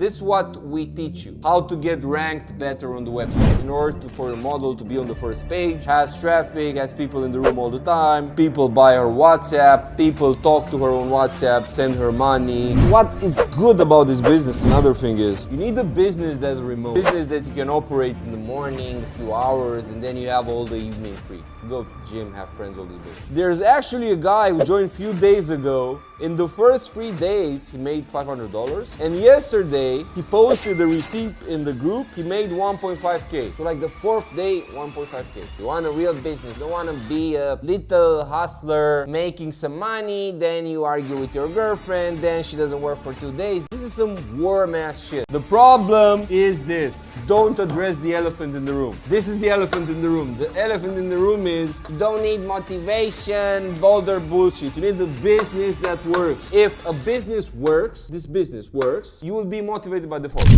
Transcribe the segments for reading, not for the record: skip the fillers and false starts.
This is what we teach you. How to get ranked better on the website. In order for your model to be on the first page, has traffic, has people in the room all the time, people buy her WhatsApp, people talk to her on WhatsApp, send her money. What is good about this business, another thing is, you need a business that's remote. Business that you can operate in the morning, a few hours, and then you have all the evening free. Go to the gym, have friends, all this business. There's actually a guy who joined a few days ago. In the first 3 days, he made $500. And yesterday, he posted the receipt in the group. He made 1.5K. So like the fourth day, 1.5K. You want a real business. You don't want to be a little hustler making some money. Then you argue with your girlfriend. Then she doesn't work for 2 days. This is some warm ass shit. The problem is this. Don't address the elephant in the room. This is the elephant in the room. The elephant in the room is you don't need motivation, bolder bullshit. You need a business that works. If a business works, this business works, you will be motivated by default.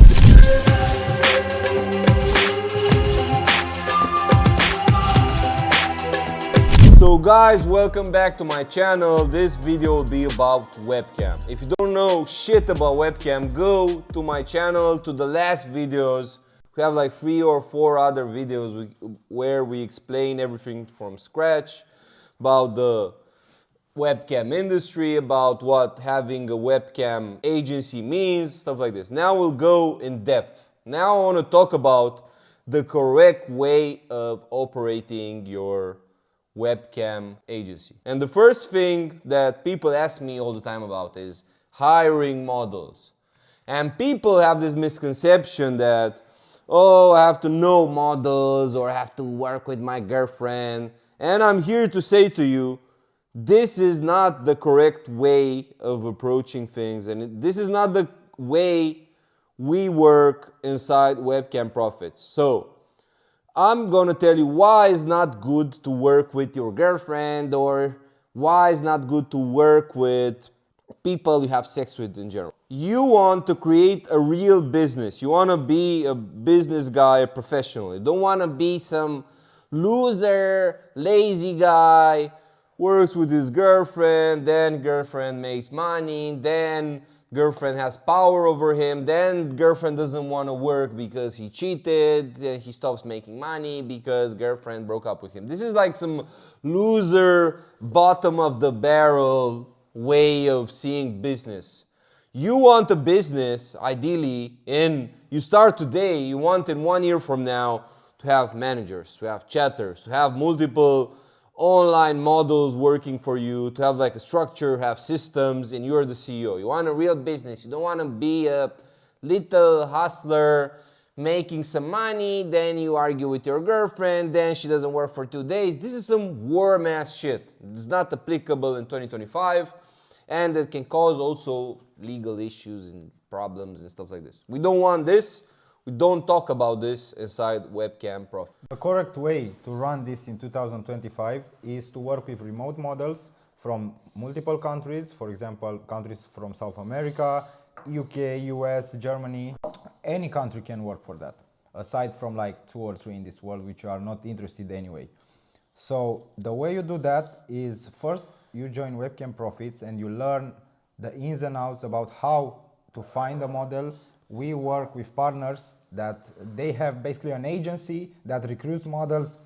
So guys, welcome back to my channel. This video will be about webcam. If you don't know shit about webcam, go to my channel, to the last videos. We have like 3 or 4 other videos where we explain everything from scratch about the webcam industry, about what having a webcam agency means, stuff like this. Now we'll go in depth. Now I want to talk about the correct way of operating your webcam agency. And the first thing that people ask me all the time about is hiring models. And people have this misconception that, oh, I have to know models or I have to work with my girlfriend. And I'm here to say to you, this is not the correct way of approaching things, and this is not the way we work inside Webcam Profits. So I'm gonna tell you why it's not good to work with your girlfriend, or why it's not good to work with people you have sex with in general. You want to create a real business. You want to be a business guy, a professional. You don't want to be some loser, lazy guy, works with his girlfriend, then girlfriend makes money, then girlfriend has power over him, then girlfriend doesn't want to work because he cheated, then he stops making money because girlfriend broke up with him. This is like some loser, bottom of the barrel way of seeing business. You want a business, ideally, you start today, you want in 1 year from now to have managers, to have chatters, to have multiple online models working for you, to have like a structure, have systems, and you're the CEO. You want a real business. You don't want to be a little hustler making some money, then you argue with your girlfriend, then she doesn't work for 2 days. This is some warm ass shit. It's not applicable in 2025, and it can cause also legal issues and problems and stuff like this. We don't want this. We don't talk about this inside Webcam Profits. The correct way to run this in 2025 is to work with remote models from multiple countries, for example, countries from South America, UK, US, Germany. Any country can work for that, aside from like 2 or 3 in this world which are not interested anyway. So the way you do that is first you join Webcam Profits and you learn the ins and outs about how to find a model. We work with partners that they have basically an agency that recruits models,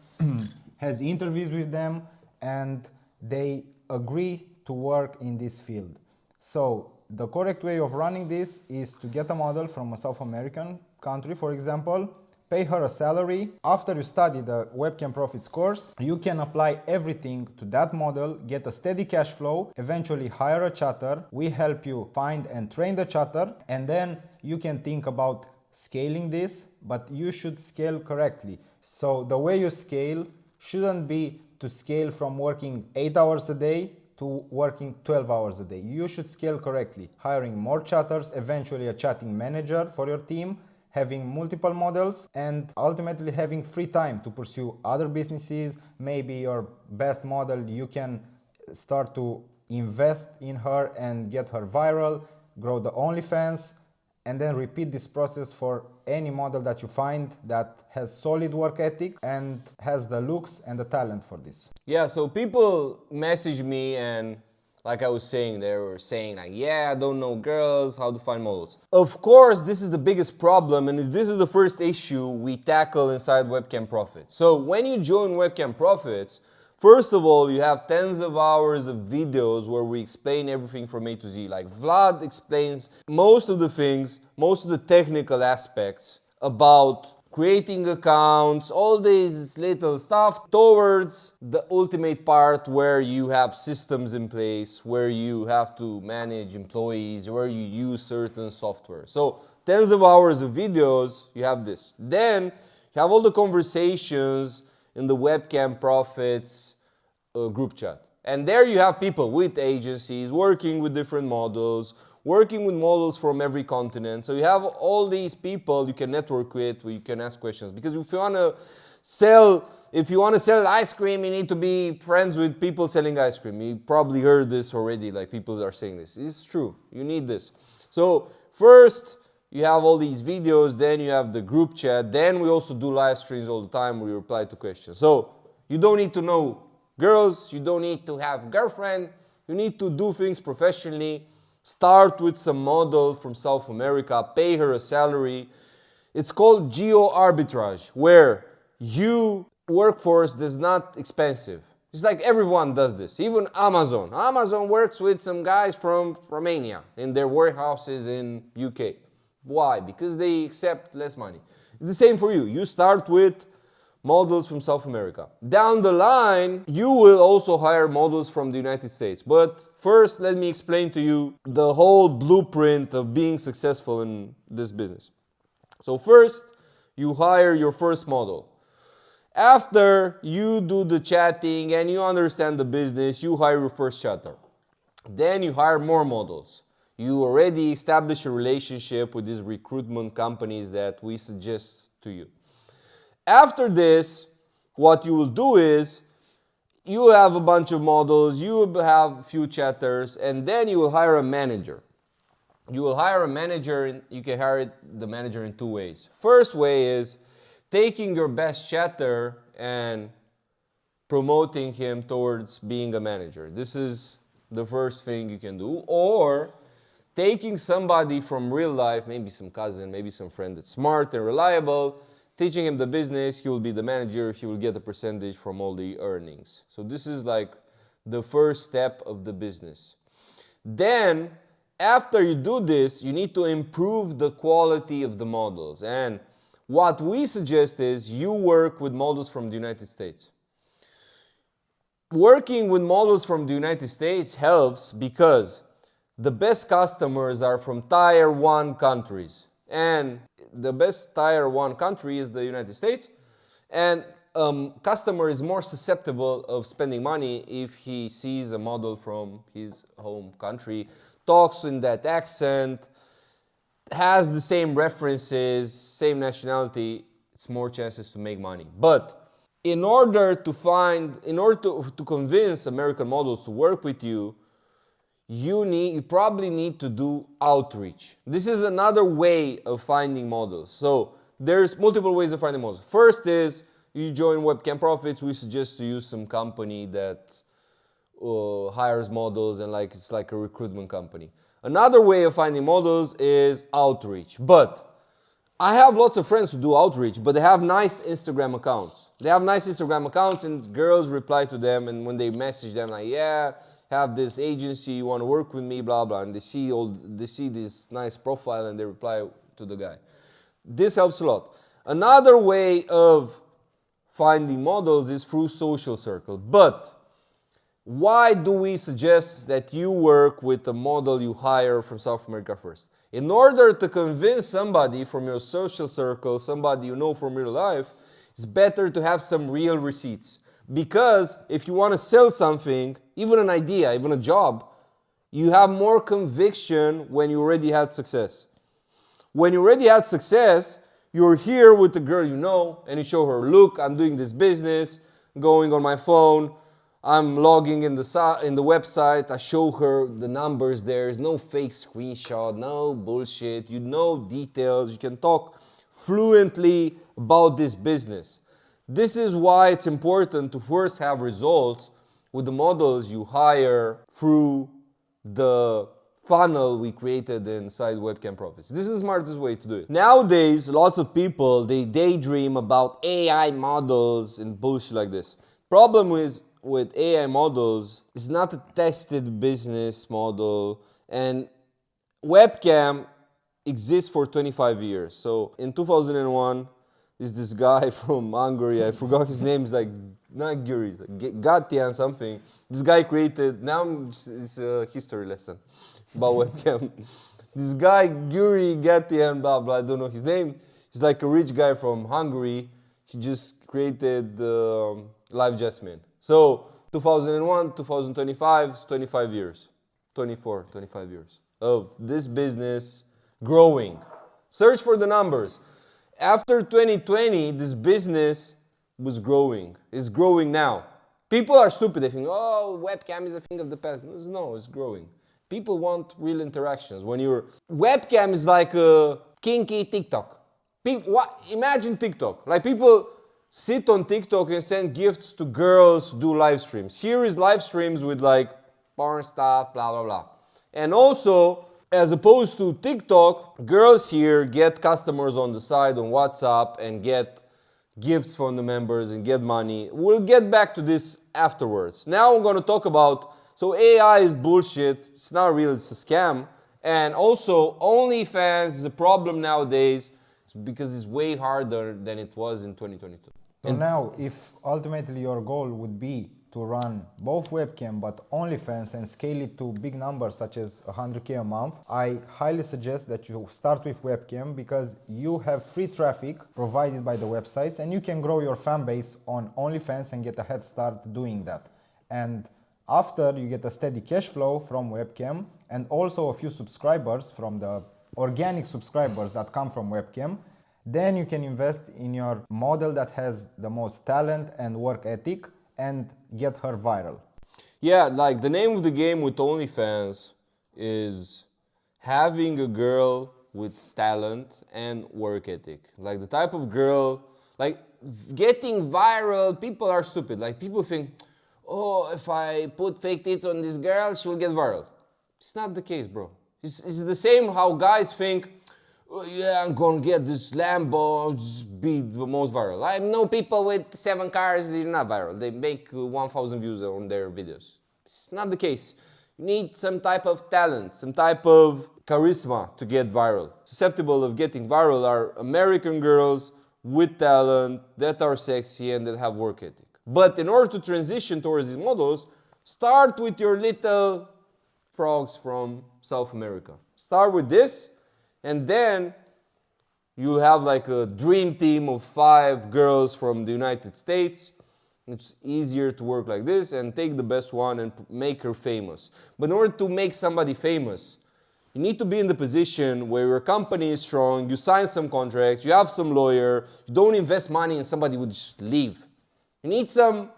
has interviews with them, and they agree to work in this field. So the correct way of running this is to get a model from a South American country, for example, pay her a salary. After you study the Webcam Profits course, you can apply everything to that model, get a steady cash flow, eventually hire a chatter. We help you find and train the chatter, and then you can think about scaling this, but you should scale correctly. So the way you scale shouldn't be to scale from working 8 hours a day to working 12 hours a day. You should scale correctly, hiring more chatters, eventually a chatting manager for your team, having multiple models, and ultimately having free time to pursue other businesses. Maybe your best model, you can start to invest in her and get her viral, grow the OnlyFans, and then repeat this process for any model that you find that has solid work ethic and has the looks and the talent for this. Yeah, so people message me and Like I was saying, they were saying like, yeah, I don't know girls, how to find models. Of course, this is the biggest problem, and this is the first issue we tackle inside Webcam Profits. So when you join Webcam Profits, first of all, you have tens of hours of videos where we explain everything from A to Z. Like Vlad explains most of the things, most of the technical aspects about creating accounts, all these little stuff towards the ultimate part where you have systems in place, where you have to manage employees, where you use certain software. So tens of hours of videos, you have this. Then you have all the conversations in the Webcam Profits group chat. And there you have people with agencies, working with different models, working with models from every continent. So you have all these people you can network with, where you can ask questions. Because if you want to sell ice cream, you need to be friends with people selling ice cream. You probably heard this already, like people are saying this. It's true, you need this. So first, you have all these videos, then you have the group chat, then we also do live streams all the time where we reply to questions. So you don't need to know girls, you don't need to have a girlfriend, you need to do things professionally. Start with some model from South America, pay her a salary. It's called geo arbitrage, where you workforce is not expensive. It's like everyone does this, even Amazon. Amazon works with some guys from Romania in their warehouses in UK. Why? Because they accept less money. It's the same for you. You start with models from South America. Down the line, you will also hire models from the United States. But first, let me explain to you the whole blueprint of being successful in this business. So first, you hire your first model. After you do the chatting and you understand the business, you hire your first chatter. Then you hire more models. You already establish a relationship with these recruitment companies that we suggest to you. After this, what you will do is you have a bunch of models, you will have a few chatters, and then you will hire a manager. You will hire a manager, and you can hire the manager in two ways. First way is taking your best chatter and promoting him towards being a manager. This is the first thing you can do. Or taking somebody from real life, maybe some cousin, maybe some friend that's smart and reliable, teaching him the business, he will be the manager, he will get a percentage from all the earnings. So this is like the first step of the business. Then, after you do this, you need to improve the quality of the models. And what we suggest is you work with models from the United States. Working with models from the United States helps because the best customers are from Tier 1 countries. And the best Tier 1 country is the United States. And customer is more susceptible of spending money if he sees a model from his home country, talks in that accent, has the same references, same nationality, it's more chances to make money. But in order to convince American models to work with you, you probably need to do outreach. This is another way of finding models. So there's multiple ways of finding models. First is you join Webcam Profits. We suggest to use some company that hires models and it's like a recruitment company. Another way of finding models is outreach. But I have lots of friends who do outreach, but they have nice Instagram accounts. They have nice Instagram accounts and girls reply to them, and when they message them like, yeah, have this agency, you want to work with me, blah, blah, and they see this nice profile and they reply to the guy. This helps a lot. Another way of finding models is through social circles. But why do we suggest that you work with a model you hire from South America first? In order to convince somebody from your social circle, somebody you know from real life, it's better to have some real receipts. Because if you want to sell something, even an idea, even a job, you have more conviction when you already had success. When you already had success, you're here with the girl you know, and you show her, look, I'm doing this business, going on my phone, I'm logging in the website, I show her the numbers, there's no fake screenshot, no bullshit, you know details, you can talk fluently about this business. This is why it's important to first have results with the models you hire through the funnel we created inside Webcam Profits. This is the smartest way to do it. Nowadays, lots of people, they daydream about AI models and bullshit like this. Problem is with AI models, it's not a tested business model, and webcam exists for 25 years. So in 2001, is this guy from Hungary, I forgot his name, is like, not Guri, it's like Gatian something. This guy created, now it's a history lesson about webcam. This guy, Guri Gatian, blah, blah, I don't know his name. He's like a rich guy from Hungary. He just created Live Jasmine. So 2001, 2025, it's 25 years. 24, 25 years of this business growing. Search for the numbers. After 2020, this business was growing. It's growing now. People are stupid. They think, oh, webcam is a thing of the past. No, it's growing. People want real interactions. Webcam is like a kinky TikTok. Imagine TikTok. Like people sit on TikTok and send gifts to girls, do live streams. Here is live streams with like porn stuff, blah, blah, blah. And also, as opposed to TikTok, girls here get customers on the side on WhatsApp and get gifts from the members and get money. We'll get back to this afterwards. Now I'm going to talk about, so AI is bullshit. It's not real, it's a scam. And also OnlyFans is a problem nowadays because it's way harder than it was in 2022. So now, if ultimately your goal would be to run both webcam but OnlyFans and scale it to big numbers such as 100K a month, I highly suggest that you start with webcam because you have free traffic provided by the websites and you can grow your fan base on OnlyFans and get a head start doing that. And after you get a steady cash flow from webcam and also a few subscribers from the organic subscribers that come from webcam, then you can invest in your model that has the most talent and work ethic and get her viral. Yeah, like the name of the game with OnlyFans is having a girl with talent and work ethic. Like the type of girl, like getting viral, people are stupid. Like people think, oh, if I put fake tits on this girl, she will get viral. It's not the case, bro. It's the same how guys think, oh, yeah, I'm gonna get this Lambo, just be the most viral. I know people with 7 cars, they're not viral. They make 1,000 views on their videos. It's not the case. You need some type of talent, some type of charisma to get viral. Susceptible of getting viral are American girls with talent, that are sexy and that have work ethic. But in order to transition towards these models, start with your little frogs from South America. Start with this. And then you'll have like a dream team of 5 girls from the United States. It's easier to work like this and take the best one and make her famous. But in order to make somebody famous, you need to be in the position where your company is strong, you sign some contracts, you have some lawyer, you don't invest money and somebody would just leave. You need some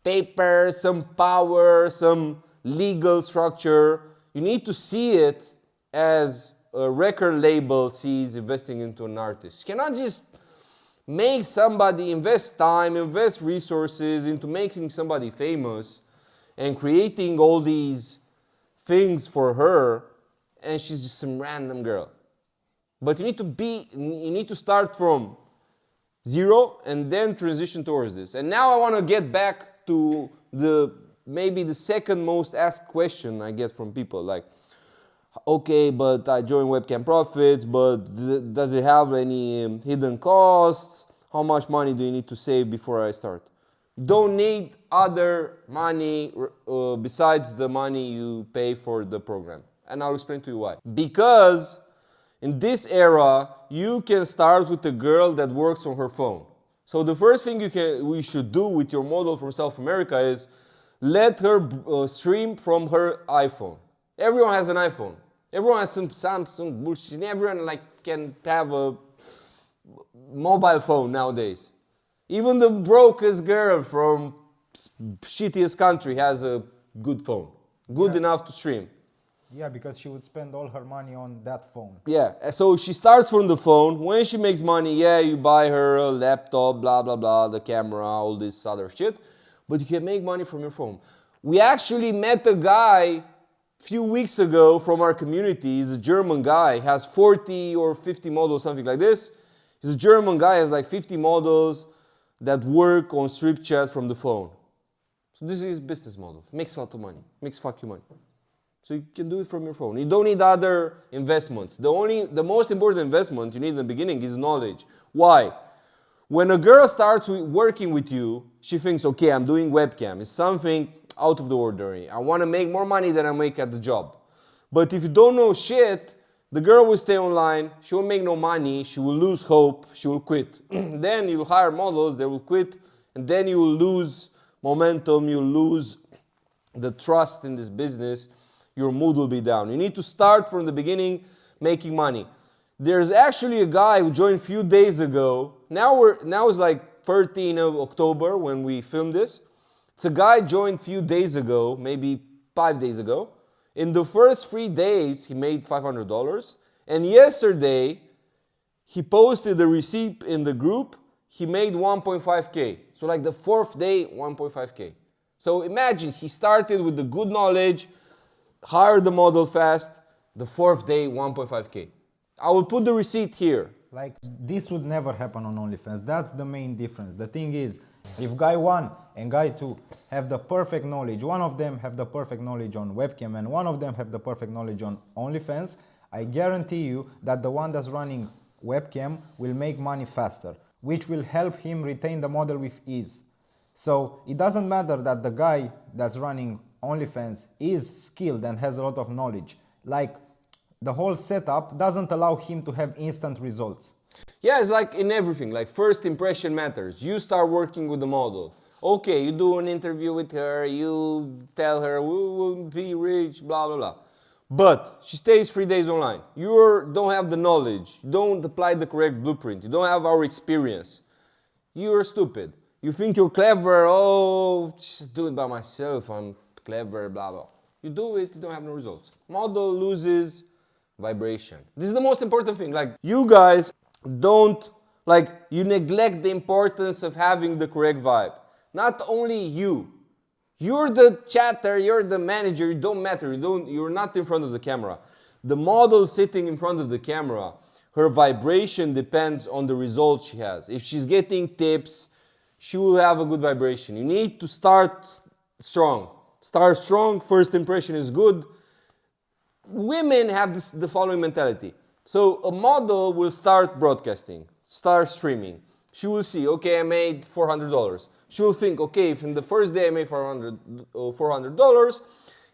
paper, some power, some legal structure. You need to see it as a record label sees investing into an artist. You cannot just make somebody invest time, invest resources into making somebody famous and creating all these things for her and she's just some random girl. But you need to start from zero and then transition towards this. And now I want to get back to maybe the second most asked question I get from people, like, okay, but I joined Webcam Profits, but does it have any hidden costs? How much money do you need to save before I start? You don't need other money besides the money you pay for the program. And I'll explain to you why. Because in this era, you can start with a girl that works on her phone. So the first thing we should do with your model from South America is let her stream from her iPhone. Everyone has an iPhone. Everyone has some Samsung bullshit. Everyone can have a mobile phone nowadays. Even the brokest girl from shittiest country has a good phone. Good enough to stream. Yeah, because she would spend all her money on that phone. Yeah, so she starts from the phone. When she makes money, yeah, you buy her a laptop, blah, blah, blah, the camera, all this other shit. But you can make money from your phone. We actually met a guy few weeks ago from our community. He's a German guy, has 40 or 50 models, something like this. He's a German guy, has like 50 models that work on strip chat from the phone. So this is his business model. Makes a lot of money, makes fuck you money. So you can do it from your phone. You don't need other investments. The most important investment you need in the beginning is knowledge. Why? When a girl starts working with you, she thinks, okay, I'm doing webcam. It's something out of the ordinary. I want to make more money than I make at the job. But if you don't know shit, the girl will stay online, she will make no money, she will lose hope, she will quit. Then you'll hire models, they will quit, and then you will lose momentum, you'll lose the trust in this business, your mood will be down. You need to start from the beginning making money. There's actually a guy who joined a few days ago. Now it's like 13th of October when we filmed this. It's a guy joined a few days ago, maybe 5 days ago. In the first 3 days, he made $500. And yesterday, he posted the receipt in the group. He made 1.5K. So like the fourth day, 1.5K. So imagine, he started with the good knowledge, hired the model fast, the fourth day, 1.5K. I will put the receipt here. Like, this would never happen on OnlyFans. That's the main difference. The thing is, if guy 1 and guy 2 have the perfect knowledge, one of them have the perfect knowledge on webcam and one of them have the perfect knowledge on OnlyFans, I guarantee you that the one that's running webcam will make money faster, which will help him retain the model with ease. So it doesn't matter that the guy that's running OnlyFans is skilled and has a lot of knowledge. Like, the whole setup doesn't allow him to have instant results. Yeah, it's like in everything, like first impression matters. You start working with the model. Okay, you do an interview with her, you tell her, we will be rich, blah, blah, blah. But she stays 3 days online. You don't have the knowledge. You don't apply the correct blueprint. You don't have our experience. You're stupid. You think you're clever. Oh, just do it by myself. I'm clever, blah, blah. You do it, you don't have no results. Model loses vibration. This is the most important thing. Like, you guys don't, like, you neglect the importance of having the correct vibe. Not only you. You're the chatter, you're the manager, you don't matter, you're not in front of the camera. The model sitting in front of the camera, her vibration depends on the results she has. If she's getting tips, she will have a good vibration. You need to start strong. Start strong, first impression is good. Women have the following mentality. So a model will start broadcasting, start streaming. She will see, okay, I made $400. She will think, okay, if in the first day I made $400,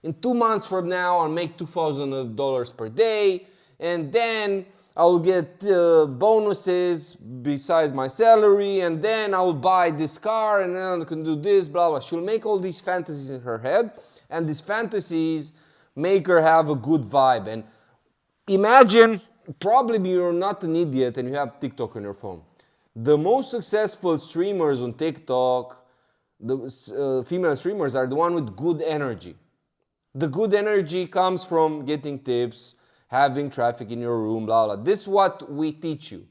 in 2 months from now I'll make $2,000 per day, and then I'll get bonuses besides my salary, and then I'll buy this car, and then I can do this, blah, blah. She'll make all these fantasies in her head, and these fantasies make her have a good vibe. And imagine, probably you're not an idiot and you have TikTok on your phone. The most successful streamers on TikTok, the female streamers, are the one with good energy. The good energy comes from getting tips, having traffic in your room, blah, blah. This is what we teach you.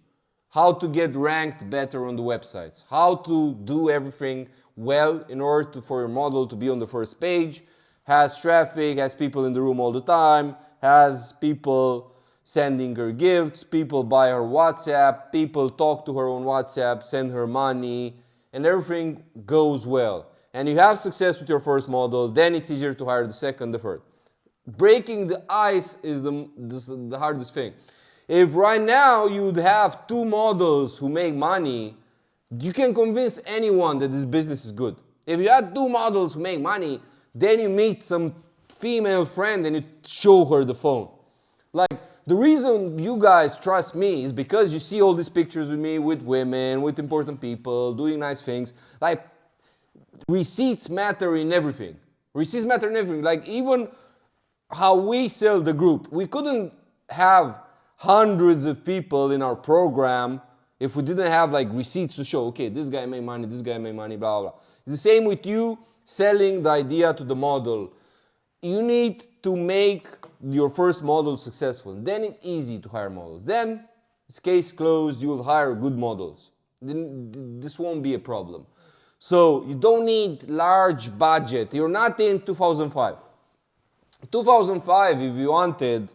How to get ranked better on the websites. How to do everything well in order for your model to be on the first page. Has traffic, has people in the room all the time, has people sending her gifts, people buy her WhatsApp, people talk to her on WhatsApp, send her money, and everything goes well. And you have success with your first model, then it's easier to hire the second, the third. Breaking the ice is the hardest thing. If right now you'd have 2 models who make money, you can convince anyone that this business is good. If you had 2 models who make money, then you meet some female friend and you show her the phone. Like, the reason you guys trust me is because you see all these pictures with me, with women, with important people, doing nice things. Like, receipts matter in everything. Receipts matter in everything. Like, even how we sell the group. We couldn't have hundreds of people in our program if we didn't have like receipts to show, okay, this guy made money, this guy made money, blah, blah, blah. It's the same with you selling the idea to the model. You need to make your first model successful. Then it's easy to hire models. Then it's case closed, you'll hire good models. Then this won't be a problem. So you don't need large budget. You're not in 2005. 2005, if you wanted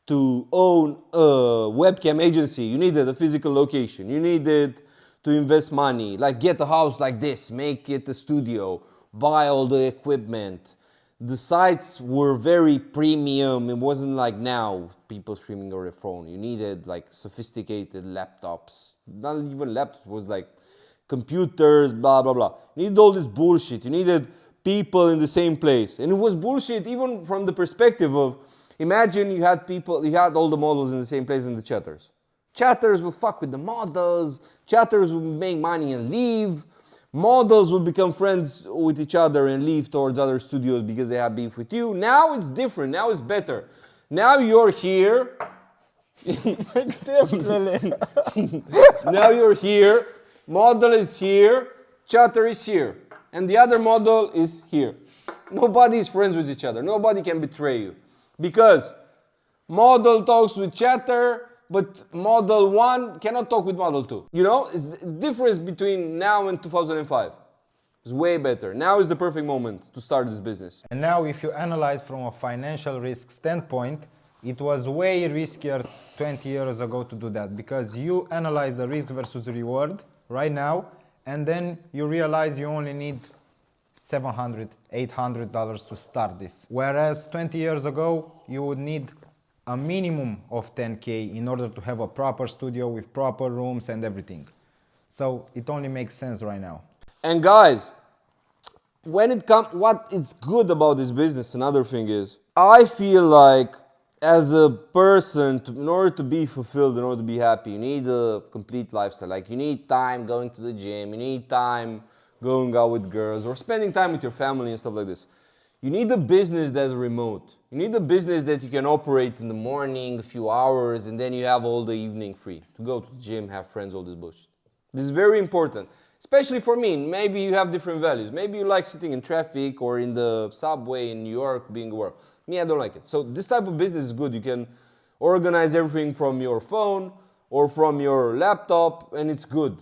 to own a webcam agency, you needed a physical location. You needed to invest money, like get a house like this, make it a studio, buy all the equipment. The sites were very premium. It wasn't like now, people streaming over their phone. You needed like sophisticated laptops. Not even laptops, it was like computers, blah, blah, blah. You needed all this bullshit. You needed people in the same place. And it was bullshit even from the perspective of, imagine you had all the models in the same place in the chatters. Chatters will fuck with the models. Chatters will make money and leave. Models will become friends with each other and leave towards other studios because they have beef with you. Now it's different. Now it's better. Now you're here. Now you're here. Model is here. Chatter is here. And the other model is here. Nobody is friends with each other. Nobody can betray you. Because model talks with chatter, but model 1 cannot talk with model 2. You know, it's the difference between now and 2005. It's way better. Now is the perfect moment to start this business. And now if you analyze from a financial risk standpoint, it was way riskier 20 years ago to do that, because you analyze the risk versus reward right now, and then you realize you only need $700, $800 to start this. Whereas 20 years ago, you would need a minimum of 10K in order to have a proper studio with proper rooms and everything. So it only makes sense right now. And guys, when it comes, what is good about this business, another thing is, I feel like as a person, in order to be fulfilled, in order to be happy, you need a complete lifestyle. Like you need time going to the gym, you need time going out with girls, or spending time with your family and stuff like this. You need a business that's remote. You need a business that you can operate in the morning, a few hours, and then you have all the evening free to go to the gym, have friends, all this bullshit. This is very important, especially for me. Maybe you have different values. Maybe you like sitting in traffic or in the subway in New York being aware. Me, I don't like it. So this type of business is good. You can organize everything from your phone or from your laptop, and it's good.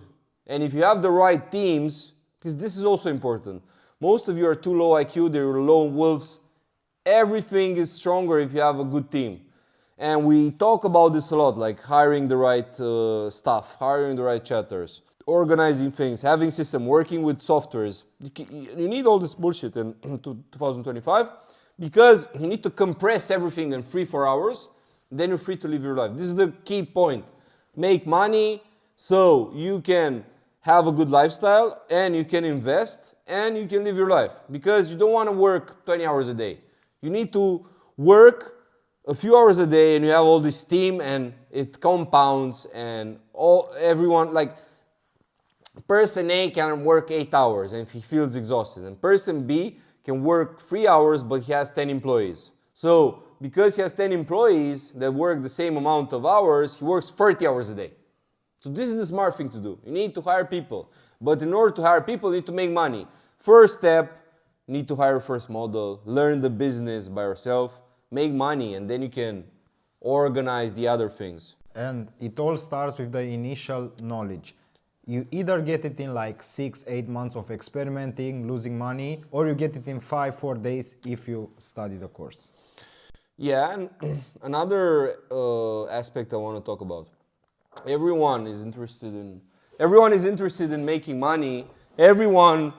And if you have the right teams, because this is also important. Most of you are too low IQ, they're lone wolves. Everything is stronger if you have a good team. And we talk about this a lot, like hiring the right staff, hiring the right chatters, organizing things, having system, working with softwares. You need all this bullshit in 2025 because you need to compress everything in 3-4 hours, then you're free to live your life. This is the key point. Make money so you can have a good lifestyle and you can invest and you can live your life, because you don't want to work 20 hours a day. You need to work a few hours a day and you have all this team and it compounds, and everyone, like person A can work 8 hours and he feels exhausted, and person B can work 3 hours but he has 10 employees. So because he has 10 employees that work the same amount of hours, he works 30 hours a day. So this is the smart thing to do. You need to hire people. But in order to hire people, you need to make money. First step, you need to hire a first model, learn the business by yourself, make money, and then you can organize the other things. And it all starts with the initial knowledge. You either get it in like 6-8 months of experimenting, losing money, or you get it in 5-4 days if you study the course. Yeah, and another aspect I want to talk about. Everyone is interested in making money. Everyone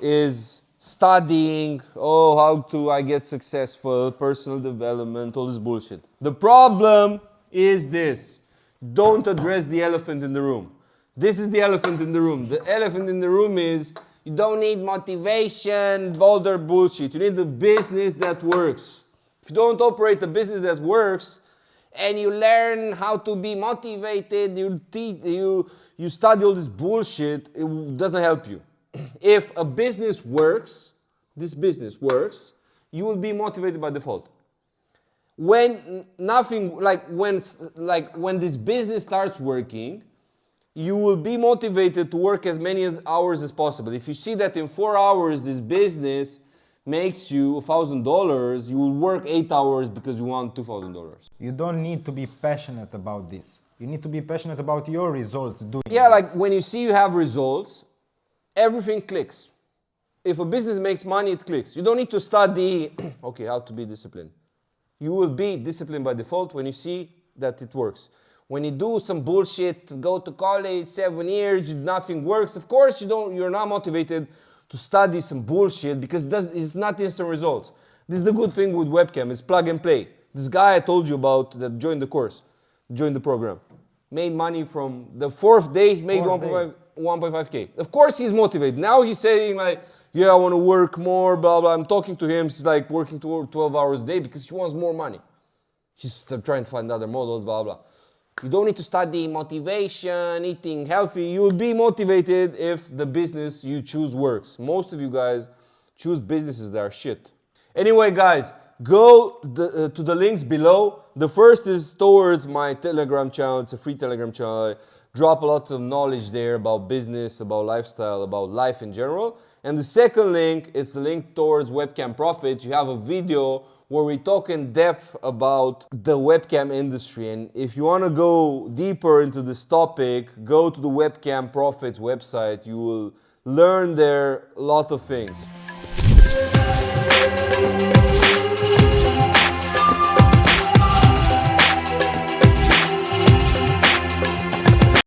is studying, how do I get successful, personal development, all this bullshit. The problem is this. Don't address the elephant in the room. This is the elephant in the room. The elephant in the room is you don't need motivation, all their bullshit. You need a business that works. If you don't operate a business that works, and you learn how to be motivated, you study all this bullshit, it doesn't help you. If a business works, this business works, you will be motivated by default. When when this business starts working, you will be motivated to work as many hours as possible. If you see that in 4 hours this business makes you $1,000, you will work 8 hours because you want $2,000. You don't need to be passionate about this. You need to be passionate about your results doing Yeah, this. like when you see you have results, everything clicks. If a business makes money, it clicks. You don't need to study, okay, how to be disciplined. You will be disciplined by default when you see that it works. When you do some bullshit, go to college, 7 years, nothing works, of course you're not motivated to study some bullshit because it's not instant results. This is the good thing with webcam, it's plug and play. This guy I told you about that joined the course, joined the program, made money from the fourth day, made 1.5K. Of course he's motivated. Now he's saying like, yeah, I want to work more, blah, blah. I'm talking to him, he's like working 12 hours a day because he wants more money. He's trying to find other models, blah, blah. You don't need to study motivation, eating healthy. You'll be motivated if the business you choose works. Most of you guys choose businesses that are shit. Anyway, guys, go to the links below. The first is towards my Telegram channel. It's a free Telegram channel. I drop a lot of knowledge there about business, about lifestyle, about life in general. And the second link is the link towards Webcam Profits. You have a video where we talk in depth about the webcam industry. And if you want to go deeper into this topic, go to the Webcam Profits website. You will learn there a lot of things.